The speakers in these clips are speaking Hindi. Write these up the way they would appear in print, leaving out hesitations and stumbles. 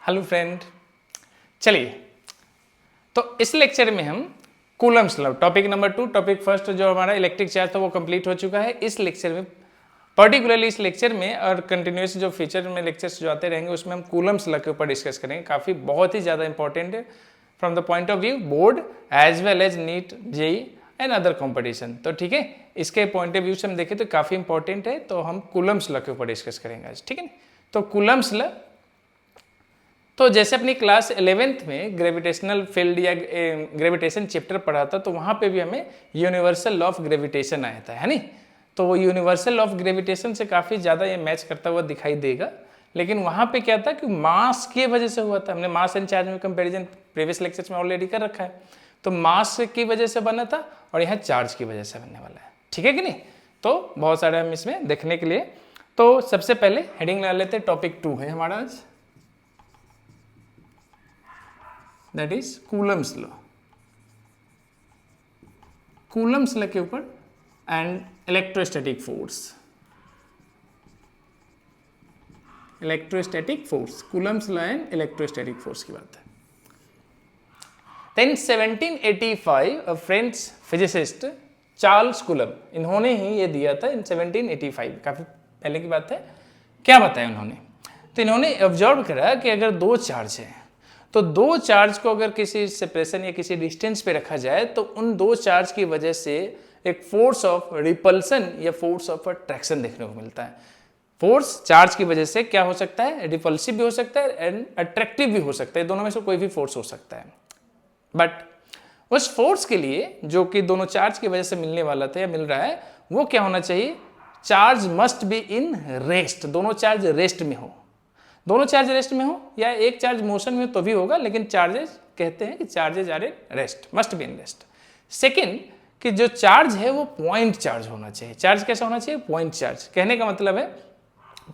हेलो फ्रेंड, चलिए तो इस लेक्चर में हम Coulomb's law topic number 2 topic first जो हमारा इलेक्ट्रिक चार्ज था वो कंप्लीट हो चुका है। इस लेक्चर में पर्टिकुलरली इस लेक्चर में और कंटिन्यूस जो फ्यूचर में लेक्चर्स जो आते रहेंगे उसमें हम कूलम्स लॉ के ऊपर डिस्कस करेंगे। काफ़ी बहुत ही ज़्यादा इंपॉर्टेंट है from the point of view board as well as NEET JEE and other competition. तो ठीक है, इसके पॉइंट ऑफ व्यू से हम देखें तो काफ़ी इंपॉर्टेंट है। तो हम कूलम्स लॉ के ऊपर डिस्कस करेंगे आज, ठीक है। तो कूलम्स लॉ, तो जैसे अपनी क्लास 11th में ग्रेविटेशनल फील्ड या ग्रेविटेशन चैप्टर पढ़ा था तो वहाँ पे भी हमें यूनिवर्सल लॉ ऑफ ग्रेविटेशन आया था, है नहीं। तो वो यूनिवर्सल लॉ ऑफ ग्रेविटेशन से काफ़ी ज़्यादा ये मैच करता हुआ दिखाई देगा। लेकिन वहाँ पे क्या था कि मास की वजह से हुआ था। हमने मास एंड चार्ज में कंपेरिजन प्रीवियस लेक्चर्स में ऑलरेडी कर रखा है। तो मास की वजह से बना था और यहाँ चार्ज की वजह से बनने वाला है, ठीक है कि नहीं। तो बहुत सारे हम इसमें देखने के लिए, तो सबसे पहले हेडिंग लगा लेते हैं। टॉपिक 2 है हमारा आज, that is Coulomb's law. Coulomb's law के ऊपर and electrostatic force, electrostatic force, Coulomb's law and electrostatic force की बात है। Then 1785 a French physicist Charles coulomb, इन्होंने ही ये दिया था इन 1785, काफी पहले की बात है। क्या बताया उन्होंने, तो इन्होंने ऑब्जर्व करा कि अगर दो चार्ज है तो दो चार्ज को अगर किसी सेपरेशन या किसी डिस्टेंस पे रखा जाए तो उन दो चार्ज की वजह से एक फोर्स ऑफ रिपल्सन या फोर्स ऑफ अट्रैक्शन देखने को मिलता है। फोर्स चार्ज की वजह से क्या हो सकता है, रिपल्सिव भी हो सकता है एंड अट्रैक्टिव भी हो सकता है, दोनों में से कोई भी फोर्स हो सकता है। बट उस फोर्स के लिए जो कि दोनों चार्ज की वजह से मिलने वाला था या मिल रहा है, वो क्या होना चाहिए, charge must be in rest, दोनों चार्ज रेस्ट में हो। दोनों चार्ज रेस्ट में हो या एक चार्ज मोशन में तो भी होगा, लेकिन चार्जेस कहते हैं कि charges are in rest, must be in rest. Second कि जो चार्ज है वो पॉइंट चार्ज होना चाहिए। चार्ज कैसा होना चाहिए, पॉइंट चार्ज। कहने का मतलब है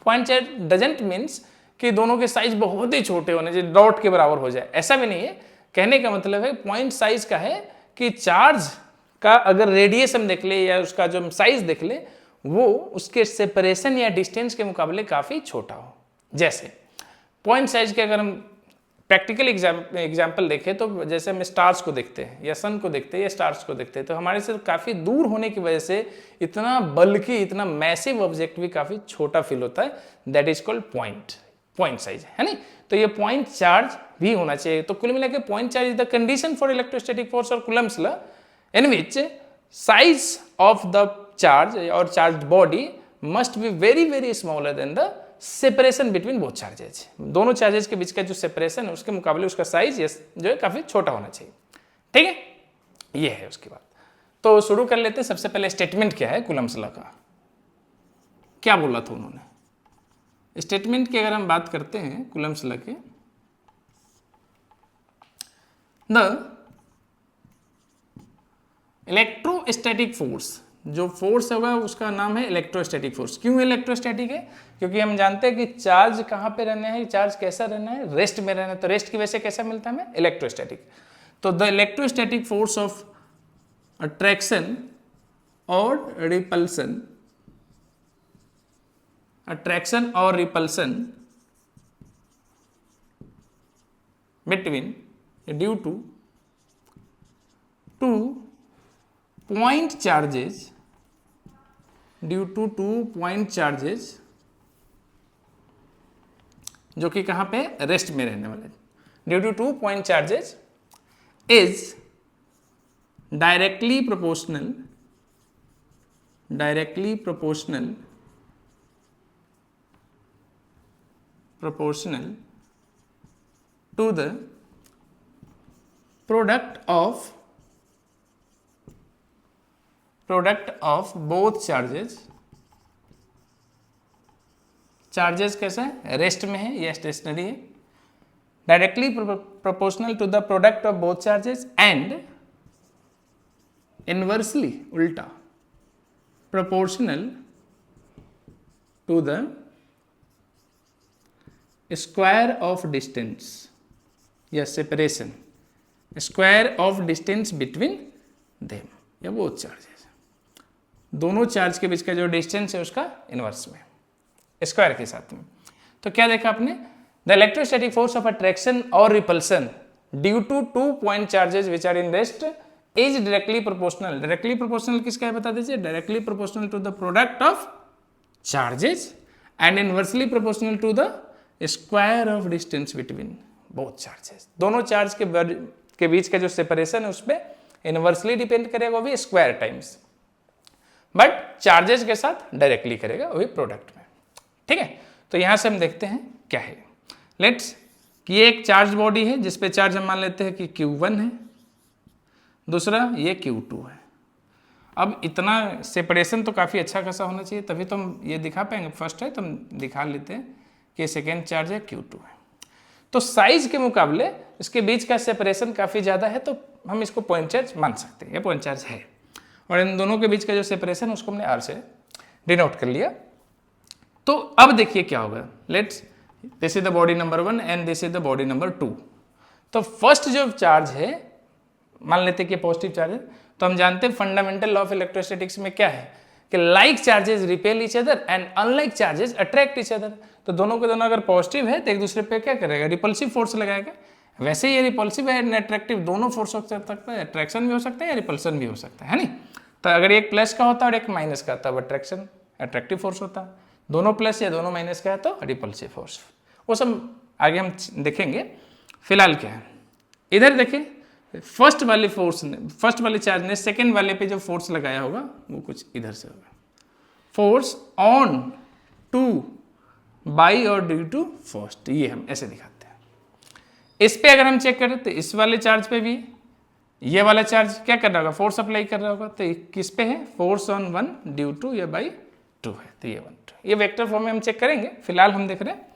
पॉइंट चार्ज डजंट मीन्स कि दोनों के साइज बहुत ही छोटे होने चाहिए, डॉट के बराबर हो जाए, ऐसा भी नहीं है। कहने का मतलब है पॉइंट साइज का है कि चार्ज का अगर रेडियस हम देख ले या उसका जो साइज देख ले वो उसके सेपरेशन या डिस्टेंस के मुकाबले काफ़ी छोटा हो। जैसे पॉइंट साइज के अगर हम प्रैक्टिकल एग्जाम्पल देखें तो जैसे हम स्टार्स को देखते हैं या सन को देखते हैं या स्टार्स को देखते हैं तो हमारे से काफ़ी दूर होने की वजह से इतना बल्कि इतना मैसिव ऑब्जेक्ट भी काफ़ी छोटा फील होता है, that is called point size, है नहीं। तो ये पॉइंट चार्ज भी होना चाहिए। तो कुल मिला के point charge is the condition for electrostatic force और Coulomb's law in which size of the charge और charge body must be very very smaller than the separation between both charges. दोनों चार्जेज के बीच का जो सेपरेशन है उसके मुकाबले उसका साइज जो है काफी छोटा होना चाहिए, ठीक है। ये है उसकी बात। तो शुरू कर लेते हैं। सबसे पहले स्टेटमेंट क्या है कूलम्स लॉ का, क्या बोला था उन्होंने। स्टेटमेंट की अगर हम बात करते हैं कूलम्स लॉ के, द इलेक्ट्रोस्टैटिक फोर्स, जो फोर्स होगा उसका नाम है इलेक्ट्रोस्टैटिक फोर्स। क्यों इलेक्ट्रोस्टैटिक है, क्योंकि हम जानते हैं कि चार्ज कहाँ पे रहना है, चार्ज कैसा रहना है, रेस्ट में रहना है। तो रेस्ट की वजह से कैसा मिलता है हमें, इलेक्ट्रोस्टैटिक। तो the electrostatic force of attraction और रिपल्सन, अट्रैक्शन और repulsion between due to point charges, due to two point charges जो कि कहाँ पे रेस्ट में रहने वाले, due to 2 point charges is directly proportional to the product of both charges। Charges कैसा है, रेस्ट में है या स्टेशनरी है, directly proportional to the product of both charges and inversely उल्टा proportional to the square of distance या separation, square of distance between them या बोथ चार्जेस। दोनों चार्ज के बीच का जो डिस्टेंस है उसका इनवर्स में, स्क्वायर के साथ में। तो क्या देखा आपने the electrostatic force of attraction और repulsion due to 2 point charges which are in rest is directly proportional. Directly proportional किसका है बता दीजिए, directly proportional to the product of charges and inversely proportional to the square of distance between both charges. दोनों चार्ज के बीच का जो सेपरेशन है उस पर इनवर्सली डिपेंड करेगा, वो भी स्क्वायर टाइम्स, बट चार्जेस के साथ डायरेक्टली करेगा, वो भी प्रोडक्ट में। ठीक है, तो यहां से हम देखते हैं क्या है। लेट्स कि ये एक चार्ज बॉडी है जिसपे चार्ज हम मान लेते हैं कि Q1 है, दूसरा ये Q2 है। अब इतना सेपरेशन तो काफ़ी अच्छा खासा होना चाहिए, तभी तो हम ये दिखा पाएंगे। फर्स्ट है तो हम दिखा लेते हैं कि सेकेंड चार्ज है Q2 है। तो साइज के मुकाबले इसके बीच का सेपरेशन काफ़ी ज़्यादा है, तो हम इसको पॉइंट चार्ज मान सकते हैं, ये पॉइंट चार्ज है। और इन दोनों के बीच का जो सेपरेशन उसको हमने R से डिनोट कर लिया। तो अब देखिए क्या होगा। Let's this is the body number 1 and this is the body number 2। तो फर्स्ट जो चार्ज है मान लेते हैं कि पॉजिटिव चार्ज है, तो हम जानते हैं फंडामेंटल लॉ ऑफ इलेक्ट्रोस्टैटिक्स में क्या है कि like charges repel each other and unlike charges attract each other. तो दोनों के दोनों अगर पॉजिटिव है तो एक दूसरे पे क्या करेगा, रिपल्सिव फोर्स लगाएगा। वैसे ही ये रिपल्सिव एंड अट्रैक्टिव दोनों फोर्स हो सकता है, अट्रैक्शन भी हो सकता है या रिपल्सन भी हो सकता है नहीं। तो अगर एक प्लस का होता है और एक माइनस का, तब अट्रैक्शन अट्रैक्टिव फोर्स होता है। दोनों प्लस या दोनों माइनस का है तो रिपल्सिव फोर्स। वो सब आगे हम देखेंगे। फिलहाल क्या है, इधर देखिए फर्स्ट वाले फोर्स ने, फर्स्ट वाले चार्ज ने सेकेंड वाले पे जो फोर्स लगाया होगा वो कुछ इधर से होगा, फोर्स ऑन टू बाई और ड्यू टू फर्स्ट। ये हम ऐसे दिखाते हैं। इस पे अगर हम चेक करें तो इस वाले चार्ज पे भी ये वाला चार्ज क्या कर रहा होगा, फोर्स अप्लाई कर रहा होगा। तो किस पे है, फोर्स ऑन 1 ड्यू टू या बाई 2 है। तो ये 1 2, ये वेक्टर फॉर्म में हम चेक करेंगे। फिलहाल हम देख रहे हैं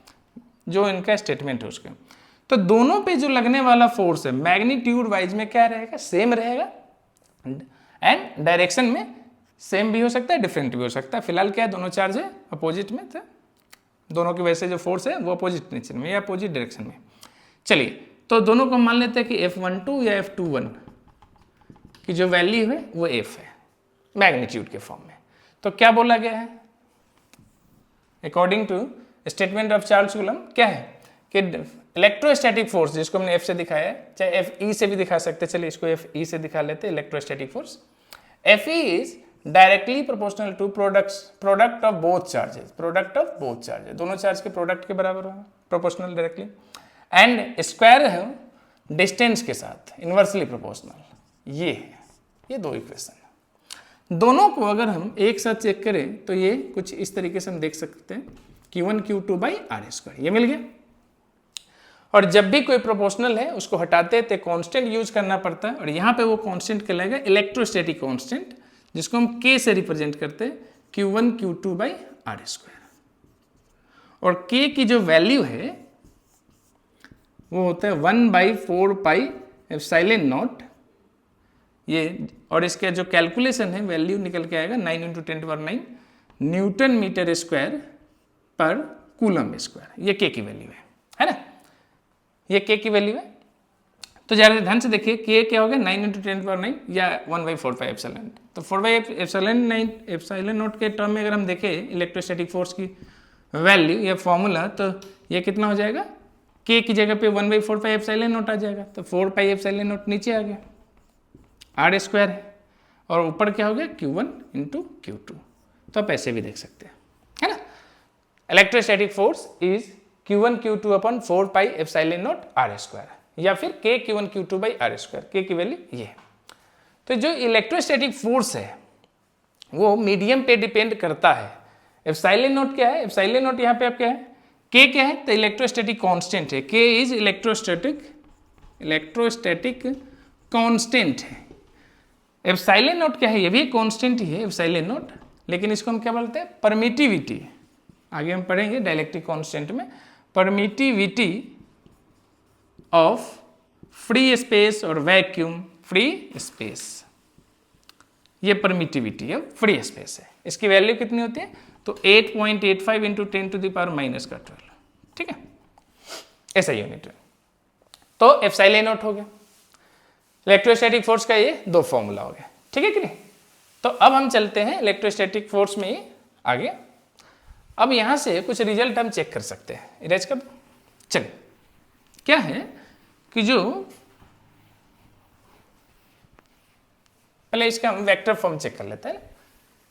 जो इनका स्टेटमेंट है उसका। तो दोनों पे जो लगने वाला फोर्स है मैग्नीट्यूड वाइज में क्या रहेगा, सेम रहेगा, एंड डायरेक्शन में सेम भी हो सकता है, डिफरेंट भी हो सकता है। फिलहाल क्या है, दोनों चार्ज है अपोजिट में, तो दोनों की वजह से जो फोर्स है वो अपोजिट नेचर में या अपोजिट डायरेक्शन में। चलिए, तो दोनों को मान लेते हैं कि F12 या F21 की जो वैल्यू है वो F है मैग्नीट्यूड के फॉर्म में। तो क्या बोला गया है, according to statement of Charles Coulomb क्या है कि इलेक्ट्रोस्टैटिक फोर्स, जिसको हमने F से दिखाया है, चाहे FE से भी दिखा सकते हैं, चलिए इसको FE से दिखा लेते हैं। Electrostatic force FE is directly proportional to product of both charges, product of both charges, दोनों चार्ज के प्रोडक्ट के बराबर होगा, प्रोपोर्शनल डायरेक्टली, एंड स्क्वायर है डिस्टेंस के साथ इनवर्सली प्रोपोर्शनल। ये है, ये दो इक्वेशन है। दोनों को अगर हम एक साथ चेक करें तो ये कुछ इस तरीके से हम देख सकते हैं, Q1 Q2 by R square, ये मिल गया। और जब भी कोई प्रोपोर्शनल है उसको हटाते हैं तो कांस्टेंट यूज करना पड़ता है, और यहाँ पे वो कांस्टेंट कहलाएगा इलेक्ट्रोस्टैटिक कांस्टेंट, जिसको हम K से रिप्रेजेंट करते हैं, Q1 Q2 by R square. और K की जो वैल्यू है वो होता है 1/4 पाई एप्सिलॉन नॉट ये, और इसका जो कैलकुलेशन है वैल्यू निकल के आएगा 9 × 10⁹ न्यूटन मीटर स्क्वायर पर कूलम स्क्वायर। ये K की वैल्यू है ना, ये K की वैल्यू है। तो जरा ध्यान से देखिए K क्या हो गया, 9 × 10⁹ या 1/4 पाई एप्सिलॉन। तो 4/9 एप्सिलॉन नॉट के टर्म में अगर हम देखें इलेक्ट्रोस्टैटिक फोर्स की वैल्यू या फॉर्मूला, तो ये कितना हो जाएगा, K की जगह पे 1/4 पाई एप्सिलॉन नॉट आ जाएगा। तो 4 पाई एप्सिलॉन नॉट नीचे आ गया, R स्क्वायर है, और ऊपर क्या हो गया Q1 × Q2। तो आप ऐसे भी देख सकते हैं, है ना। Electrostatic force is Q1 Q2 upon 4 pi epsilon not R square, या फिर K Q1 Q2 by R square. K की वैल्यू ये है। तो जो इलेक्ट्रोस्टैटिक फोर्स है वो मीडियम पे डिपेंड करता है। एप्सिलॉन नॉट क्या है, एप्सिलॉन नॉट यहाँ पे आप क्या है, K क्या है, तो इलेक्ट्रोस्टैटिक कांस्टेंट है। K इज इलेक्ट्रोस्टैटिक कांस्टेंट है। एप्सिलॉन नॉट क्या है, ये भी कांस्टेंट ही है एप्सिलॉन नॉट, लेकिन इसको हम क्या बोलते हैं, परमिटिविटी। आगे हम पढ़ेंगे डाइलेक्ट्रिक कांस्टेंट में, परमिटिविटी ऑफ फ्री स्पेस और वैक्यूम फ्री स्पेस, ये परमिटिविटी ऑफ फ्री स्पेस है। इसकी वैल्यू कितनी होती है, तो 8.85 × 10⁻⁻12, ठीक है, ऐसा यूनिट है। तो एप्सिलॉन नॉट हो गया। इलेक्ट्रोस्टैटिक फोर्स का ये दो फॉर्मूला हो गया, ठीक है कि नहीं। तो अब हम चलते हैं इलेक्ट्रोस्टैटिक फोर्स में आगे। अब यहां से कुछ रिजल्ट हम चेक कर सकते हैं, इरेज कर दो। चलिए क्या है कि जो पहले इसका हम वेक्टर फॉर्म चेक कर लेते हैं।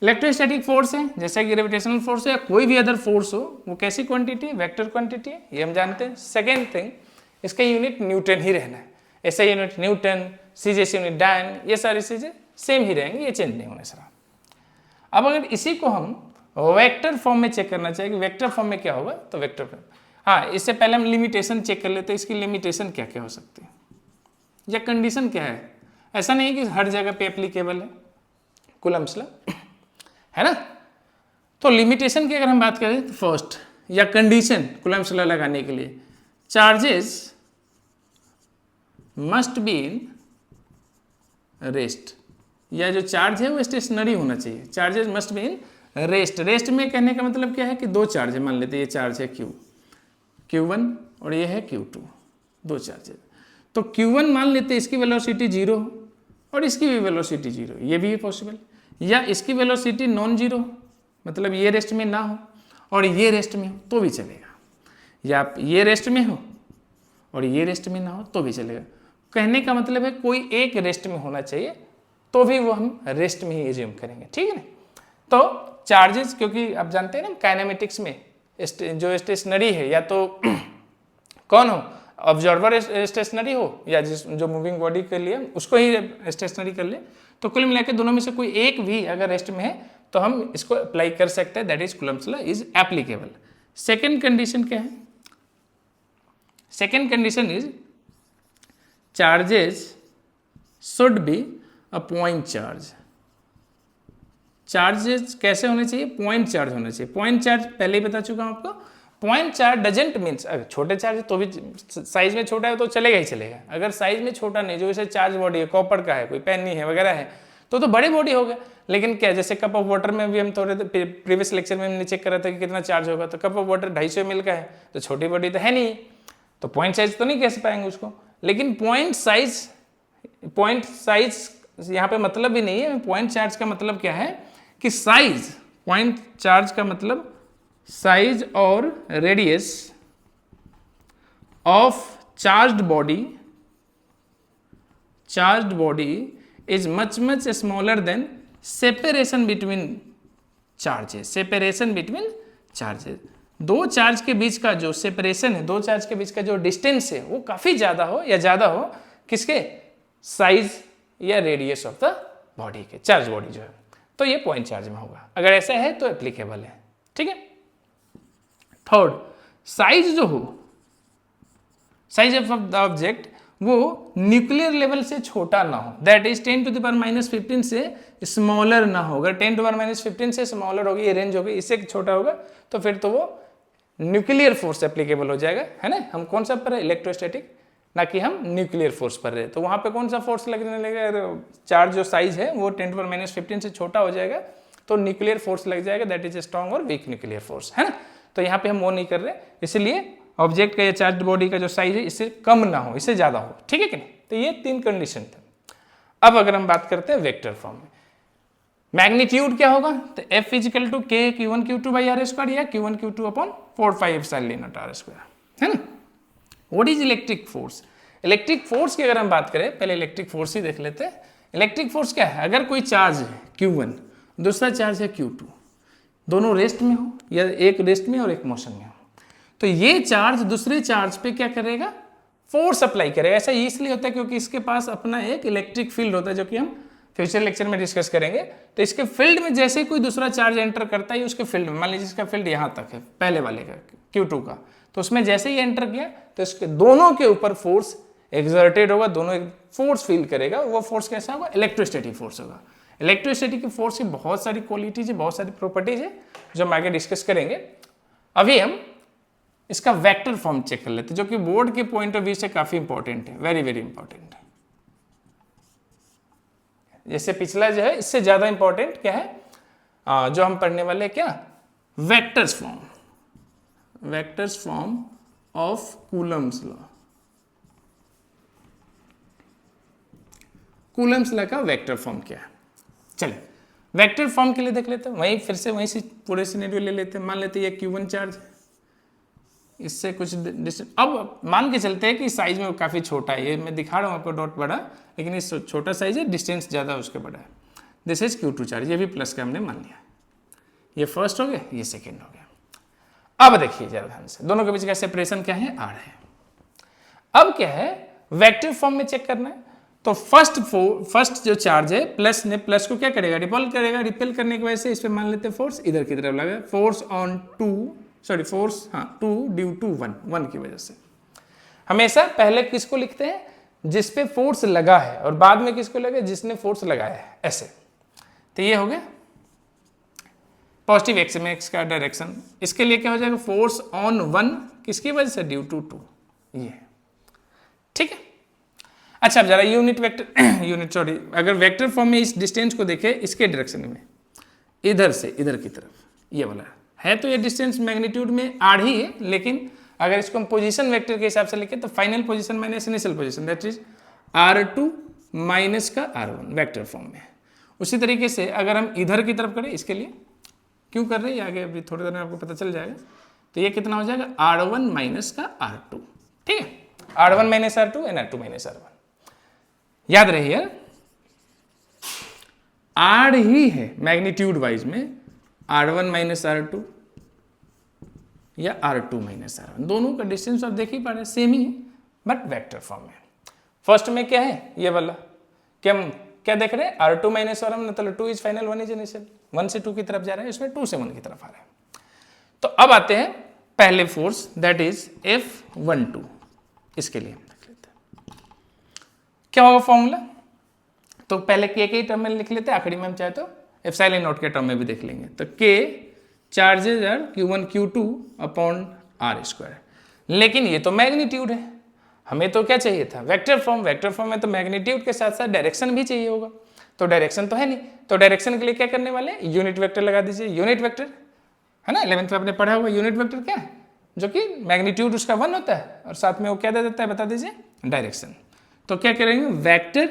इलेक्ट्रोस्टैटिक फोर्स है जैसा कि ग्रेविटेशनल फोर्स है या कोई भी अदर फोर्स हो, वो कैसी क्वांटिटी है, वेक्टर क्वांटिटी है, ये हम जानते हैं। सेकेंड थिंग, इसका यूनिट न्यूटन ही रहना है। ऐसा यूनिट न्यूटन, सी जैसी यूनिट डायन, ये सारी चीजें सेम ही रहेंगी, ये चेंज नहीं होने सर। अब अगर इसी को हम वेक्टर फॉर्म में चेक करना चाहिए कि वेक्टर फॉर्म में क्या होगा, तो वेक्टर फॉर्म, हाँ इससे पहले हम लिमिटेशन चेक कर लेते हैं। इसकी लिमिटेशन क्या क्या हो सकती है या कंडीशन क्या है। ऐसा नहीं कि हर जगह पे एप्लीकेबल है कूलम्ब्स लॉ, है ना। तो लिमिटेशन की अगर हम बात करें तो फर्स्ट या कंडीशन कूलम्ब्स लॉ लगाने के लिए, charges must be in rest, या जो चार्ज है वो स्टेशनरी होना चाहिए। Charges must be in rest. Rest में कहने का मतलब क्या है कि दो चार्ज है, मान लेते हैं ये चार्ज है Q1 और ये है Q2, दो चार्ज है। तो Q1 मान लेते हैं इसकी वेलोसिटी 0 और इसकी भी वेलोसिटी 0, ये भी पॉसिबल। या इसकी वेलोसिटी नॉन जीरो, मतलब ये रेस्ट में ना हो और ये रेस्ट में हो तो भी चलेगा, या ये रेस्ट में हो और ये रेस्ट में ना हो तो भी चलेगा। कहने का मतलब है कोई एक रेस्ट में होना चाहिए, तो भी वो हम रेस्ट में ही एज्यूम करेंगे, ठीक है ना। तो चार्जेस, क्योंकि आप जानते हैं ना काइनेमेटिक्स में जो स्टेशनरी है, या तो कौन हो, ऑब्जर्वर स्टेशनरी हो, या जिस जो मूविंग बॉडी के लिए उसको ही स्टेशनरी कर ले। तो कुल मिला के दोनों में से कोई एक भी अगर रेस्ट में है तो हम इसको अप्लाई कर सकते हैं, that is Coulomb's law is applicable. Second condition क्या है, second condition is charges should be a point charge. Charges कैसे होने चाहिए, पॉइंट चार्ज होना चाहिए। पॉइंट चार्ज पहले ही बता चुका हूं आपको। पॉइंट चार्ज डजेंट मीन्स, अगर छोटे चार्ज तो भी साइज में छोटा है तो चलेगा ही चलेगा। अगर साइज में छोटा नहीं, जो जैसे चार्ज बॉडी है, कॉपर का है, कोई पेनी है वगैरह है, तो बड़ी बॉडी होगा। लेकिन क्या, जैसे कप ऑफ वाटर में भी हम थोड़े प्रीवियस लेक्चर में हमने चेक करा था कि कितना चार्ज होगा, तो कप ऑफ वाटर 250 ml का है, तो छोटी बॉडी तो है नहीं, तो पॉइंट साइज तो नहीं कह पाएंगे उसको। लेकिन पॉइंट साइज यहाँ पे मतलब भी नहीं है। पॉइंट चार्ज का मतलब क्या है कि साइज, पॉइंट चार्ज का मतलब साइज और radius of charged body is much smaller than separation between charges. दो चार्ज के बीच का जो सेपरेशन है, दो चार्ज के बीच का जो डिस्टेंस है, वो काफी ज्यादा हो या ज्यादा हो किसके, साइज या रेडियस ऑफ द बॉडी के, चार्ज बॉडी जो है, तो ये पॉइंट चार्ज में होगा। अगर ऐसा है तो एप्लीकेबल है, ठीक है। थर्ड, साइज जो हो, साइज ऑफ द ऑब्जेक्ट वो न्यूक्लियर लेवल से छोटा ना हो, दैट इज 10⁻⁻15 से स्मॉलर ना हो। अगर 10⁻⁻15 से स्मॉलर होगी, ये रेंज होगी, इससे छोटा होगा, तो फिर तो वो न्यूक्लियर फोर्स एप्लीकेबल हो जाएगा, है ना। हम कौन सा पर है, इलेक्ट्रोस्टैटिक, ना कि हम न्यूक्लियर फोर्स पर रहे। तो वहां पे कौन सा फोर्स लगने लगेगा, चार्ज जो साइज है वो 10⁻⁻15 से छोटा हो जाएगा, तो न्यूक्लियर फोर्स लग जाएगा, दैट इज स्ट्रॉन्ग और वीक न्यूक्लियर फोर्स, है ना। तो यहाँ पे हम वो नहीं कर रहे, इसलिए ऑब्जेक्ट का या चार्ज बॉडी का जो साइज है इससे कम ना हो, इससे ज्यादा हो, ठीक है कि नहीं। तो ये तीन कंडीशन थे। अब अगर हम बात करते हैं वेक्टर फॉर्म में, मैग्नीट्यूड क्या होगा, तो F equal to K Q1 Q2 by r square या Q1 Q2 upon 4/5 epsilon naught r square, है ना। What is electric force, electric force की अगर हम बात करें, पहले इलेक्ट्रिक फोर्स ही देख लेते हैं। इलेक्ट्रिक फोर्स क्या है, अगर कोई चार्ज है Q1, दूसरा चार्ज है Q2, दोनों रेस्ट में हो या एक रेस्ट में और एक मोशन में हो, तो ये चार्ज दूसरे चार्ज पे क्या करेगा, फोर्स अप्लाई करेगा। ऐसा इसलिए होता है क्योंकि इसके पास अपना एक इलेक्ट्रिक फील्ड होता है, जो कि हम फ्यूचर लेक्चर में डिस्कस करेंगे। तो इसके फील्ड में जैसे ही कोई दूसरा चार्ज एंटर करता है, उसके फील्ड में, मान लीजिए इसका फील्ड यहाँ तक है पहले वाले का Q2 का, तो उसमें जैसे ही एंटर किया तो इसके दोनों के ऊपर फोर्स एक्सर्टेड होगा, दोनों फोर्स फील करेगा। वो फोर्स कैसा होगा, इलेक्ट्रोस्टैटिक फोर्स होगा। इलेक्ट्रोस्टैटिक फोर्स की बहुत सारी क्वालिटीज है, बहुत सारी प्रॉपर्टीज है, जो हम आगे डिस्कस करेंगे। अभी हम इसका वेक्टर फॉर्म चेक कर लेते हैं, जो कि बोर्ड के पॉइंट ऑफ व्यू से काफी इंपॉर्टेंट है, वेरी वेरी इंपॉर्टेंट है। जैसे पिछला जो है, इससे ज्यादा इंपॉर्टेंट क्या है, जो हम पढ़ने वाले क्या, vectors form of Coulomb's law. Coulomb's law का वेक्टर फॉर्म क्या है, चलिए वेक्टर फॉर्म के लिए देख लेते हैं। वहीं फिर से वहीं से पूरे सिनेरियो ले लेते हैं। मान लेते हैं ये Q1 चार्ज, इससे कुछ डिस्टेंस, अब मान के चलते हैं कि साइज में वो काफ़ी छोटा है, ये मैं दिखा रहा हूँ आपको डॉट बड़ा, लेकिन ये छोटा साइज है, डिस्टेंस ज़्यादा उसके बड़ा है। दिस इज Q2 चार्ज, ये भी प्लस का हमने मान लिया। ये फर्स्ट हो गया, ये सेकेंड हो गया। अब देखिए जरा ध्यान से, दोनों के बीच का सेपरेशन क्या है, R है। अब क्या है, वेक्टर फॉर्म में चेक करना है। तो फर्स्ट जो चार्ज है प्लस ने, प्लस को क्या करेगा, रिपेल करेगा। रिपेल करने की वजह से इस पर मान लेते हैं फोर्स इधर की तरफ लगा, force on two, sorry force, हाँ, टू ड्यू टू वन की वजह से। हमेशा पहले किसको लिखते हैं, जिस पे फोर्स लगा है, और बाद में किसको लगे, जिसने फोर्स लगाया है, ऐसे। तो ये हो गया पॉजिटिव एक्स में एक्स का डायरेक्शन। इसके लिए क्या हो जाएगा, फोर्स ऑन वन, किसकी वजह से, ड्यू टू टू, ये। ठीक है। अच्छा अब जरा यूनिट वेक्टर यूनिट अगर वेक्टर फॉर्म में इस डिस्टेंस को देखें, इसके डायरेक्शन में, इधर से इधर की तरफ, ये वाला है, तो ये डिस्टेंस मैग्नीट्यूड में आर ही है, लेकिन अगर इसको हम पोजीशन वेक्टर के हिसाब से लिखें तो final position minus initial position, that is R2 minus का R1 वेक्टर फॉर्म में। उसी तरीके से अगर हम इधर की तरफ करें, इसके लिए क्यों कर रहे हैं आगे अभी थोड़ी देर में आपको पता चल जाएगा। तो ये कितना हो जाएगा, R1 माइनस का R2। ठीक है, R1 minus R2 and R2 minus R1। याद रहिए R ही है मैग्नीट्यूड वाइज में, R1 माइनस R2 या R2 माइनस R1, दोनों का डिस्टेंस आप देख ही पा रहे हैं, सेम ही है, बट वेक्टर फॉर्म में। फर्स्ट में क्या है, ये वाला क्या देख रहे हैं, R2 माइनस R1, मतलब 2 इज फाइनल, 1 इज इनिशियल, 1 से 2 की तरफ जा रहा है, इसमें 2 से 1 की तरफ आ रहा है। तो अब आते हैं पहले फोर्स, दैट इज F12। इसके लिए देख लेते हैं क्या होगा फॉर्मूला। तो पहले के ही टर्म में लिख लेते हैं, आखिरी में हम चाहे तो एप्सिलॉन नॉट के टर्म में भी देख लेंगे। तो के charges are Q1 Q2 upon R square, लेकिन ये तो मैग्नीट्यूड है, हमें तो क्या चाहिए था, वेक्टर फॉर्म। वेक्टर फॉर्म में तो मैग्नीट्यूड के साथ साथ डायरेक्शन भी चाहिए होगा, तो डायरेक्शन तो है नहीं, तो डायरेक्शन के लिए क्या करने वाले, यूनिट वेक्टर लगा दीजिए। यूनिट वेक्टर है ना, 11th में आपने पढ़ा हुआ, यूनिट वेक्टर क्या है, जो कि मैग्नीट्यूड उसका 1 होता है और साथ में वो क्या दे देता है, बता दीजिए, डायरेक्शन। तो क्या करेंगे, वेक्टर,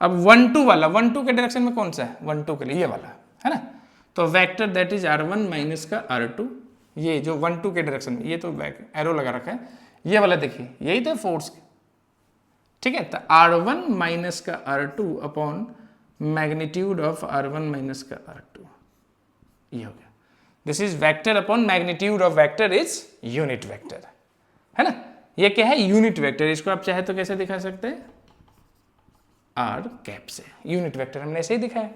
अब 1-2 वाला, 1-2 के डायरेक्शन में कौन सा है, 1-2 के लिए ये वाला है ना, तो vector that is R1 minus का R2, ये जो 1-2 के डायरेक्शन में, ये तो एरो लगा रखा है, ये वाला देखिए, यही तो फोर्स। ठीक है, तो R1 माइनस का R2 upon magnitude of R1 minus का R2, ये हो गया। This is vector upon magnitude of vector is unit vector, है ना। ये क्या है, यूनिट वेक्टर। इसको आप चाहे तो कैसे दिखा सकते हैं, R कैप से। यूनिट वेक्टर हमने ऐसे ही दिखाया,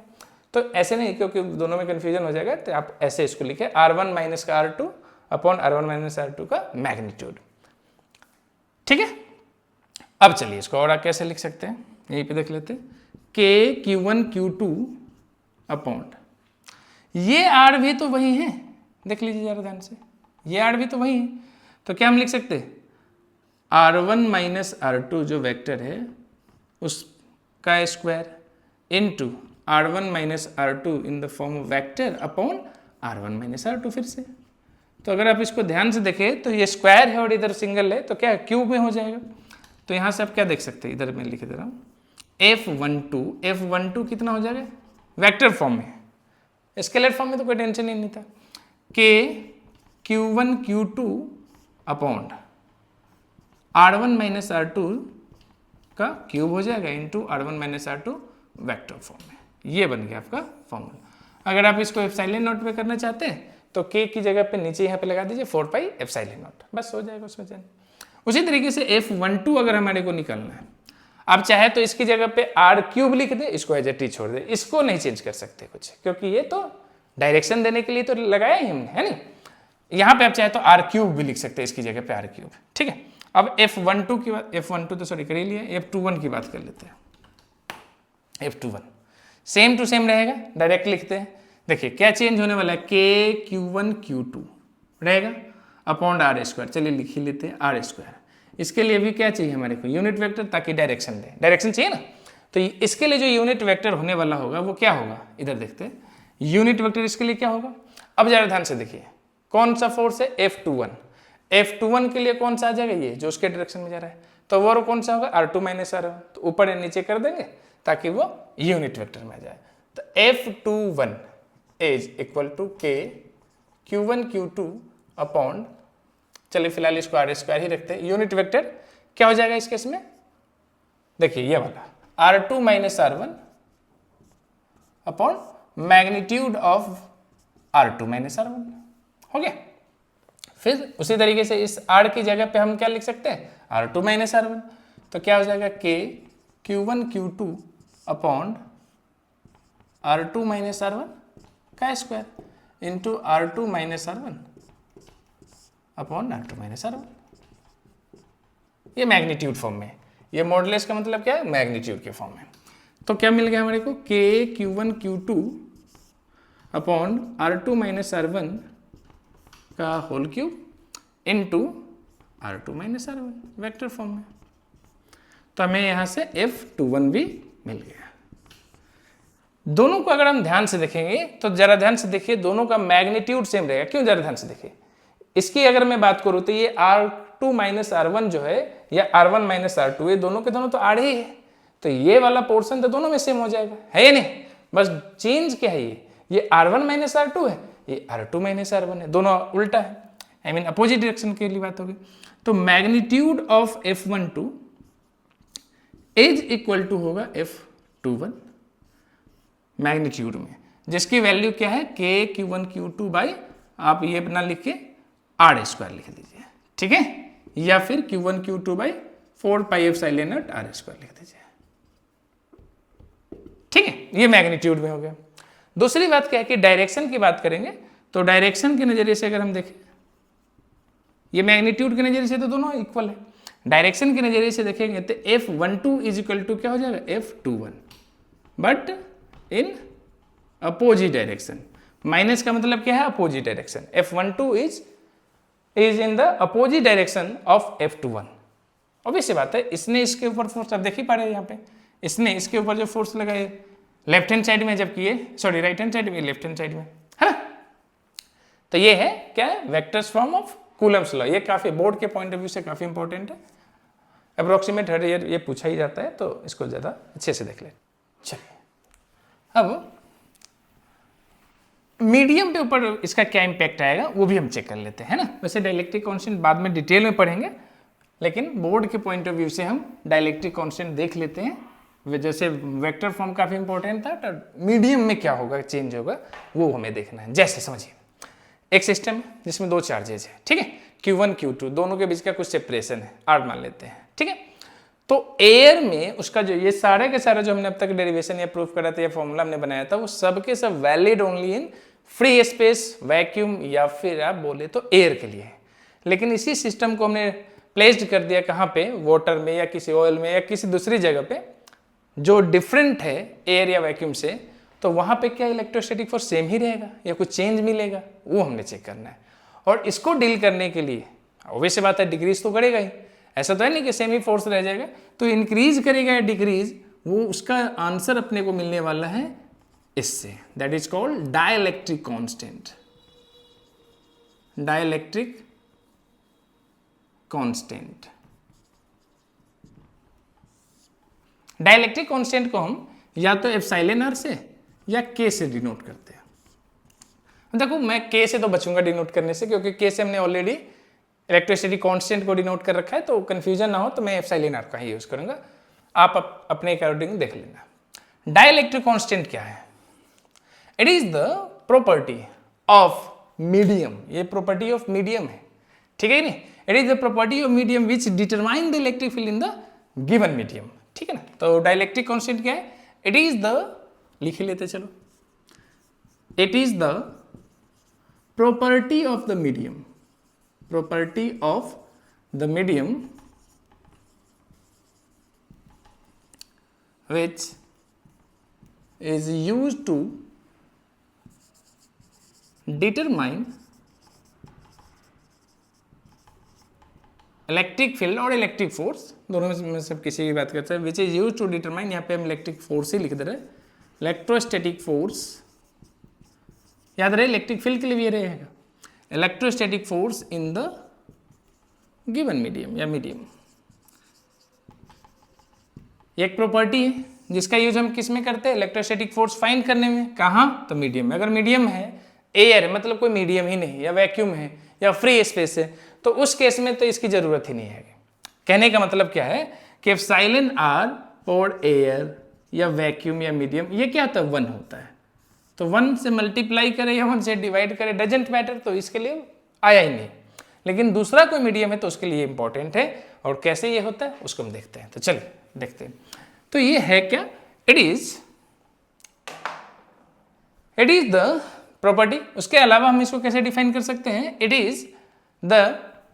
तो ऐसे नहीं, क्योंकि दोनों में कंफ्यूजन हो जाएगा, तो आप ऐसे इसको लिखे, R1 माइनस का R2 upon R1 minus R2 का मैग्नीट्यूड। ठीक है, अब चलिए इसको और कैसे लिख सकते हैं, यहीं पे देख लेते हैं, के Q1 Q2 अपॉन, ये R भी तो वही है, देख लीजिए जरा ध्यान से, ये R भी तो वही है, तो क्या हम लिख सकते हैं, R1 माइनस R2 जो वेक्टर है उसका square into R1 minus R2 in the form of vector upon R1 minus R2 फिर से। तो अगर आप इसको ध्यान से देखें तो ये स्क्वायर है और इधर सिंगल है, तो क्या क्यूब में हो जाएगा। तो यहाँ से आप क्या देख सकते हैं, इधर मैं लिख दे रहा हूँ, F12 कितना हो जाएगा, वेक्टर फॉर्म में, स्केलर फॉर्म में तो कोई टेंशन ही नहीं था, के Q1 Q2 upon R1 minus R2 का क्यूब हो जाएगा into R1 minus R2 vector form में। ये बन गया आपका फॉर्मूला। अगर आप इसको एप्सिलॉन नॉट पे करना चाहते हैं तो के की जगह पे नीचे यहाँ पे लगा दीजिए 4 पाई एप्सिलॉन नॉट, बस हो जाएगा उसमें जाने। उसी तरीके से F12 अगर हमारे को निकालना है, आप चाहे तो इसकी जगह पे R क्यूब लिख दे, इसको एज ए टी छोड़ दे, इसको नहीं चेंज कर सकते कुछ, क्योंकि ये तो डायरेक्शन देने के लिए तो लगाया ही हमने, है नहीं। यहाँ पे आप चाहे तो R क्यूब भी लिख सकते हैं इसकी जगह पे R क्यूब। ठीक है, अब F12 की बात, F12 तो सॉरी कर ही लिया, F21 की बात कर लेते हैं। F21 सेम टू सेम रहेगा, डायरेक्ट लिखते हैं। देखिए क्या चेंज होने वाला है, के Q1 Q2 रहेगा अपॉन R स्क्वायर, चलिए लिख ही लेते हैं R स्क्वायर। इसके लिए भी क्या चाहिए हमारे को, यूनिट वेक्टर, ताकि डायरेक्शन दे, डायरेक्शन चाहिए ना। तो इसके लिए जो यूनिट वेक्टर होने वाला होगा वो क्या होगा, इधर देखते हैं, यूनिट वेक्टर इसके लिए क्या होगा। अब जरा ध्यान से देखिए, कौन सा फोर्स है, F21 के लिए कौन सा आ जाएगा, ये जो उसके डायरेक्शन में जा रहा है, तो वो कौन सा होगा, R2 माइनस R1, तो ऊपर या नीचे कर देंगे ताकि वो यूनिट वेक्टर में आ जाए। तो F21 इज इक्वल टू के Q1 Q2 अपॉन चलिए फिलहाल इसको आर स्क्वायर ही रखते हैं। यूनिट वेक्टर क्या हो जाएगा इस केस में, देखिए ये वाला R2 minus R1 upon magnitude of R2 minus R1 हो गया। फिर उसी तरीके से इस R की जगह पे हम क्या लिख सकते हैं, R2 माइनस R1, तो क्या हो जाएगा K Q1 Q2 upon R2 minus R1 का square into R2 minus R1 upon R2 minus R1। ये मैग्नीट्यूड फॉर्म में, ये मॉडुलस का मतलब क्या है, मैग्नीट्यूड के फॉर्म में। तो क्या मिल गया हमारे को, K Q1 Q2 upon R2 minus R1 का whole cube into R2 minus R1 vector form में। तो हमें यहां से F21 भी मिल गया। दोनों को अगर हम ध्यान से देखेंगे तो जरा ध्यान से देखिए, दोनों का मैग्नीट्यूड सेम रहेगा। क्यों, जरा ध्यान से देखिए। इसकी अगर मैं बात करूं तो ये R2 माइनस R1 जो है या R1 माइनस R2, ये दोनों के दोनों तो आड़े ही है, तो ये वाला पोर्शन तो दोनों में सेम हो जाएगा, है या नहीं। बस चेंज क्या है, ये R1 माइनस R2 है, ये R2 माइनस R1 है, दोनों उल्टा है, आई मीन अपोजिट डायरेक्शन के लिए बात होगी। तो magnitude of F12 is equal to होगा F21 मैग्नीट्यूड में, जिसकी वैल्यू क्या है K Q1 Q2 बाई, आप ये अपना लिख के R स्क्वायर लिख दीजिए, ठीक है, या फिर Q1 Q2 by 4 pi epsilon not R square लिख दीजिए, ठीक है। ये मैग्नीट्यूड में हो गया। दूसरी बात क्या है कि डायरेक्शन की बात करेंगे, तो डायरेक्शन के नजरिए से अगर हम देखें, ये मैग्नीट्यूड के नजरिए से तो दोनों इक्वल है, डायरेक्शन के नजरिए से देखेंगे तो F12 इज इक्वल टू क्या हो जाएगा, F21 but in opposite direction. Minus का मतलब क्या है, opposite direction. F12 is in the opposite direction of F21। Obvious बात है, इसने इसके ऊपर फोर्स, आप देख ही पा रहे हैं यहाँ पे, इसने इसके ऊपर जो फोर्स लगाए लेफ्ट हैंड साइड में, जबकि ये सॉरी राइट हैंड साइड में, लेफ्ट हैंड साइड में, है ना। तो ये है क्या है, vectors form of Coulomb's law. ये काफी बोर्ड के पॉइंट ऑफ व्यू से काफी इंपॉर्टेंट है, अप्रोक्सीमेट हर ईयर ये पूछा ही जाता है, तो इसको ज्यादा अच्छे से देख ले। चलिए अब मीडियम पे ऊपर इसका क्या इंपैक्ट आएगा वो भी हम चेक कर लेते हैं ना। वैसे डाइलेक्ट्रिक कांस्टेंट बाद में डिटेल में पढ़ेंगे, लेकिन बोर्ड के पॉइंट ऑफ व्यू से हम डाइलेक्ट्रिक कांस्टेंट देख लेते हैं। जैसे वेक्टर फॉर्म काफी इंपॉर्टेंट था, तो मीडियम में क्या होगा, चेंज होगा, वो हमें देखना है। जैसे समझिए एक सिस्टम है जिसमें दो चार्जेज है, ठीक है, Q1 Q2, दोनों के बीच का कुछ सेपरेशन है, R मान लेते हैं, ठीक है। तो एयर में उसका जो ये सारे के सारे जो हमने अब तक डेरिवेशन या प्रूफ करा था या फॉर्मूला हमने बनाया था, वो सब के सब valid only in free space, vacuum, या फिर आप बोले तो एयर के लिए। लेकिन इसी सिस्टम को हमने प्लेस्ड कर दिया कहाँ पे, वाटर में या किसी ऑयल में या किसी दूसरी जगह पे जो डिफरेंट है एयर या वैक्यूम से, तो वहां पे क्या इलेक्ट्रोस्टैटिक फोर्स सेम ही रहेगा या कुछ चेंज मिलेगा, वो हमने चेक करना है। और इसको डील करने के लिए ऑब्वियस बात है डिक्रीज तो करेगा ही, ऐसा तो है नहीं कि सेम ही फोर्स रह जाएगा, तो इंक्रीज करेगा या डिक्रीज, वो उसका आंसर अपने को मिलने वाला है इससे, that is called dielectric constant. Dielectric constant, dielectric constant को हम या तो एप्सिलॉन आर से या के से डिनोट करते हैं। देखो मैं के से तो बचूंगा डिनोट करने से, क्योंकि के से हमने ऑलरेडी इलेक्ट्रिसिटी कांस्टेंट को डिनोट कर रखा है, तो कंफ्यूजन ना हो तो मैं एप्सिलॉन आर का ही यूज करूंगा, आप अपने अकॉर्डिंग देख लेना। डाइलेक्ट्रिक कांस्टेंट क्या है, it is the property of medium, ये प्रॉपर्टी ऑफ मीडियम है, ठीक है नहीं, it is the property of medium which determine the electric field in the given medium, ठीक है ना। तो डाइलेक्ट्रिक कांस्टेंट क्या है, इट इज द, लिख लेते चलो, it is the property of the medium, property of the medium which is used to determine electric field और इलेक्ट्रिक फोर्स, दोनों में से किसी की बात करते हैं, which is use to determine, यहाँ पे हम इलेक्ट्रिक फोर्स ही लिख दे रहे हैं, इलेक्ट्रोस्टैटिक फोर्स, याद रहे इलेक्ट्रिक फील्ड के लिए भी ये रहेगा, electrostatic force in the given medium या मीडियम। एक प्रॉपर्टी है जिसका यूज हम किस में करते हैं, इलेक्ट्रोस्टैटिक फोर्स फाइंड करने में, कहाँ, तो मीडियम में। अगर मीडियम है, एयर मतलब कोई मीडियम ही नहीं, या वैक्यूम है या फ्री स्पेस है, तो उस केस में तो इसकी जरूरत ही नहीं है। कहने का मतलब क्या है कि एप्सिलॉन आर फॉर एयर या वैक्यूम या मीडियम, ये क्या होता है, 1 होता है। तो 1 से मल्टीप्लाई करे या 1 से डिवाइड करे, डजेंट मैटर, तो इसके लिए आया ही नहीं। लेकिन दूसरा कोई मीडियम है तो उसके लिए इंपॉर्टेंट है, और कैसे ये होता है उसको हम देखते हैं। तो चलिए देखते हैं। तो ये है क्या, इट इज द प्रॉपर्टी। उसके अलावा हम इसको कैसे डिफाइन कर सकते हैं, it is the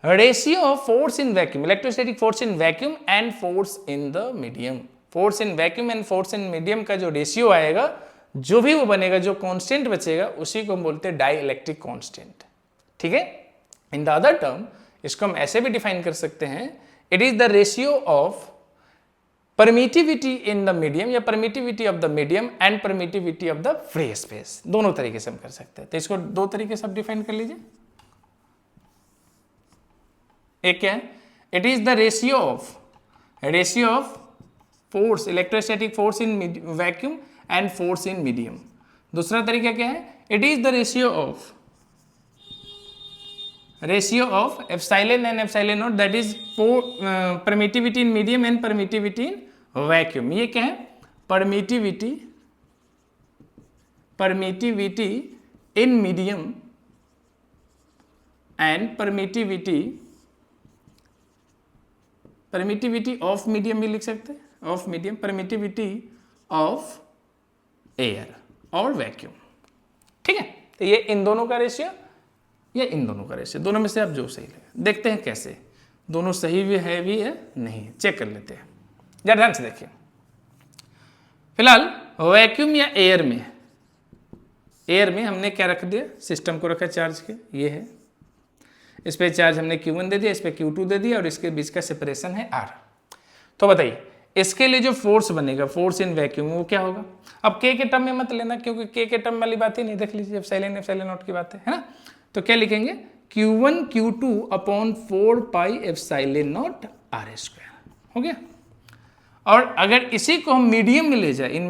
ratio of force in vacuum, electrostatic force in vacuum and force in the medium. Force in vacuum and force in medium का जो रेशियो आएगा, जो भी वो बनेगा, जो कांस्टेंट बचेगा, उसी को हम बोलते हैं डाई इलेक्ट्रिक कांस्टेंट। ठीक है। इन द अदर टर्म इसको हम ऐसे भी डिफाइन कर सकते हैं, it is the ratio of permittivity in the medium या permittivity of the medium and permittivity of the free space. दोनों तरीके से हम कर सकते हैं। तो इसको दो तरीके से आप डिफाइन कर लीजिए। एक क्या है, it is the ratio of force, electrostatic force in vacuum and force in medium. दूसरा तरीका क्या है, it is the ratio of epsilon and epsilon not, that is permittivity in medium and permittivity in vacuum. ये क्या है, permittivity in medium and permittivity of medium भी लिख सकते हैं, of medium, permittivity of air और वैक्यूम। ठीक है। तो ये इन दोनों का रेशियो या इन दोनों का रेशियो, दोनों में से आप जो सही लगे। देखते हैं कैसे, दोनों सही भी है नहीं, चेक कर लेते हैं। जरा ध्यान से देखिए। फिलहाल वैक्यूम या एयर में हमने क्या रख दिया, सिस्टम को रखा चार्ज के, ये है, इस पे चार्ज हमने Q1 दे दिया, इस पे Q2 दे दिया, और इसके बीच का सेपरेशन है R। तो बताइए इसके लिए जो फोर्स बनेगा, फोर्स इन वैक्यूम, वो क्या होगा। अब K के टर्म में मत लेना, क्योंकि K के टर्म वाली बात ही नहीं, देख लीजिए एप्सिलॉन नॉट की बात है ना। तो क्या लिखेंगे, Q1 Q2 upon 4 pi epsilon not R square, हो गया। और अगर इसी को हम मीडियम में ले जाए, इन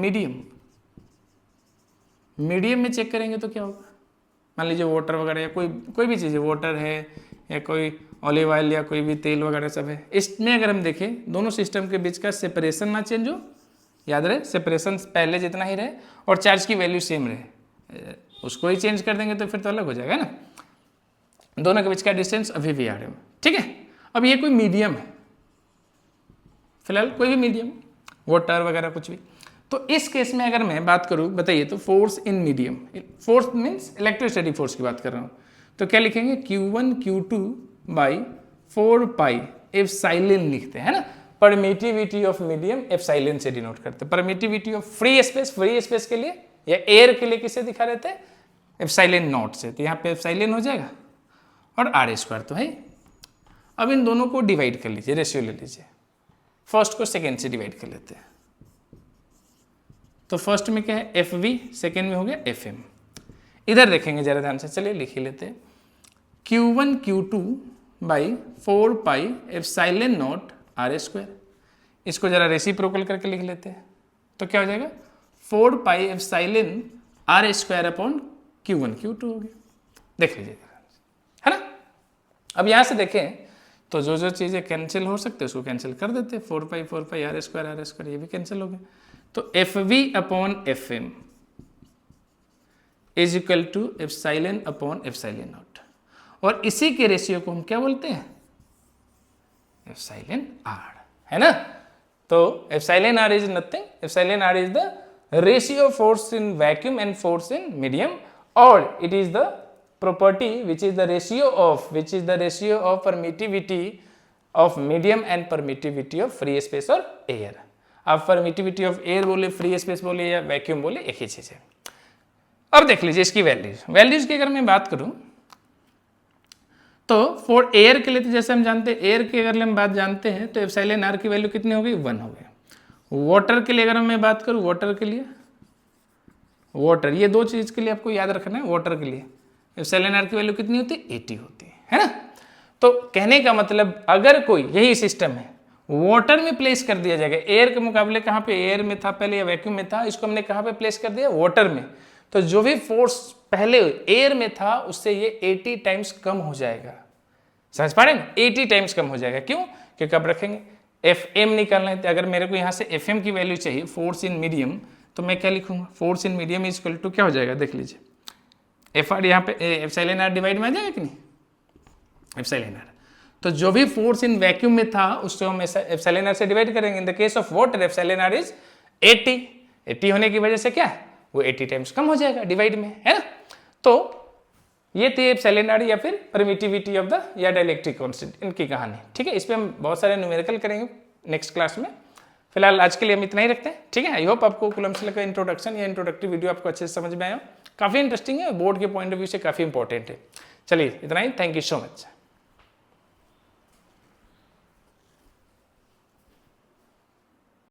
मीडियम में चेक करेंगे तो क्या होगा। मान लीजिए वाटर वगैरह या कोई भी चीज़ है, वाटर है या कोई ऑलिव ऑयल या कोई भी तेल वगैरह सब है, इसमें अगर हम देखें दोनों सिस्टम के बीच का सेपरेशन ना चेंज हो, याद रहे सेपरेशन पहले जितना ही रहे, और चार्ज की वैल्यू सेम रहे, उसको ही चेंज कर देंगे तो फिर तो अलग हो जाएगा ना। दोनों के बीच का डिस्टेंस अभी भी R है। ठीक है। अब ये कोई मीडियम है, फिलहाल कोई भी मीडियम, वाटर वगैरह कुछ भी। तो इस केस में अगर मैं बात करूं, बताइए, तो force in medium, force means electrostatic force की बात कर रहा हूं, तो क्या लिखेंगे, Q1 Q2 by 4 pi epsilon लिखते हैं, है ना। परमिटिविटी ऑफ मीडियम एप्सिलॉन से डिनोट करते हैं। परमिटिविटी ऑफ फ्री स्पेस के लिए या एयर के लिए किसे दिखा रहते हैं, एप्सिलॉन नॉट से। तो यहाँ पे एप्सिलॉन हो जाएगा और R स्क्वायर तो है। अब इन दोनों को डिवाइड कर लीजिए, रेशियो ले लीजिए, फर्स्ट को सेकेंड से डिवाइड कर लेते हैं। तो फर्स्ट में क्या है, FV, सेकेंड में हो गया FM। इधर देखेंगे जरा ध्यान से, चलिए लिख ही लेते हैं। Q1 Q2 by 4 pi epsilon not R square. इसको जरा रेसिप्रोकल करके लिख लेते हैं, तो क्या हो जाएगा, 4 pi epsilon R square upon Q1 Q2 हो गया। देख लीजिए, है ना। अब यहाँ से देखें तो जो चीज़ें कैंसिल हो सकते हैं उसको कैंसिल कर देते हैं, 4 पाई R स्क्वायर ये भी कैंसिल हो गया। तो FV upon FM is equal to epsilon upon epsilon naught, और इसी के रेशियो को हम क्या बोलते हैं, एप्सिलॉन R, है ना। तो epsilon R is nothing, epsilon R is the ratio of force in vacuum and force in medium, और it is the property which is the ratio of permittivity of medium and permittivity of free space और air। आप permittivity of air बोले, free space बोले या वैक्यूम बोले, एक ही चीज है। अब देख लीजिए इसकी वैल्यूज की अगर मैं बात करूं तो फॉर एयर के लिए तो जैसे हम जानते हैं, एयर की अगर हम बात जानते हैं तो एप्सिलॉन R की वैल्यू कितनी हो गई, 1 हो गई। वाटर के लिए अगर मैं बात करूं, वाटर के लिए, वाटर, ये दो चीज के लिए आपको याद रखना है, वाटर के लिए एप्सिलॉन R की वैल्यू कितनी होती है, 80 होती है ना। तो कहने का मतलब अगर कोई यही सिस्टम है, वाटर में प्लेस कर दिया जाएगा, एयर के मुकाबले कहाँ पे, एयर में था पहले या वैक्यूम में था, इसको हमने कहाँ पे प्लेस कर दिया, वाटर में, तो जो भी फोर्स पहले एयर में था उससे ये 80 टाइम्स कम हो जाएगा। समझ पा रहे हैं? 80 टाइम्स कम हो जाएगा। क्यों? क्योंकि अब रखेंगे Fm निकालना है, तो अगर मेरे को यहाँ से Fm की वैल्यू चाहिए, फोर्स इन मीडियम, तो मैं क्या लिखूंगा? Force in medium is equal to क्या हो जाएगा, देख लीजिए, Fr यहाँ पे एप्सिलॉन r डिवाइड में आ जाएगा कि नहीं, एप्सिलॉन r। तो जो भी फोर्स इन वैक्यूम में था उसको हम एप्सिलॉन r से डिवाइड करेंगे। In the case of water epsilon r is 80 होने की वजह से क्या है, वो 80 टाइम्स कम हो जाएगा डिवाइड में, है ना। तो ये थी एप्सिलॉन r या फिर परमिटिविटी ऑफ द या डाइलेक्ट्रिक कांस्टेंट, इनकी कहानी। ठीक है, इस पे हम बहुत सारे न्यूमेरिकल करेंगे नेक्स्ट क्लास में। फिलहाल आज के लिए हम इतना ही रखते हैं। ठीक है, आई होप आपको कूलम्ब्स लॉ का इंट्रोडक्शन या इंट्रोडक्टिव वीडियो आपको अच्छे से समझ में आया। काफी इंटरेस्टिंग है, बोर्ड के पॉइंट ऑफ व्यू से काफी इंपॉर्टेंट है। चलिए इतना ही, थैंक यू सो मच।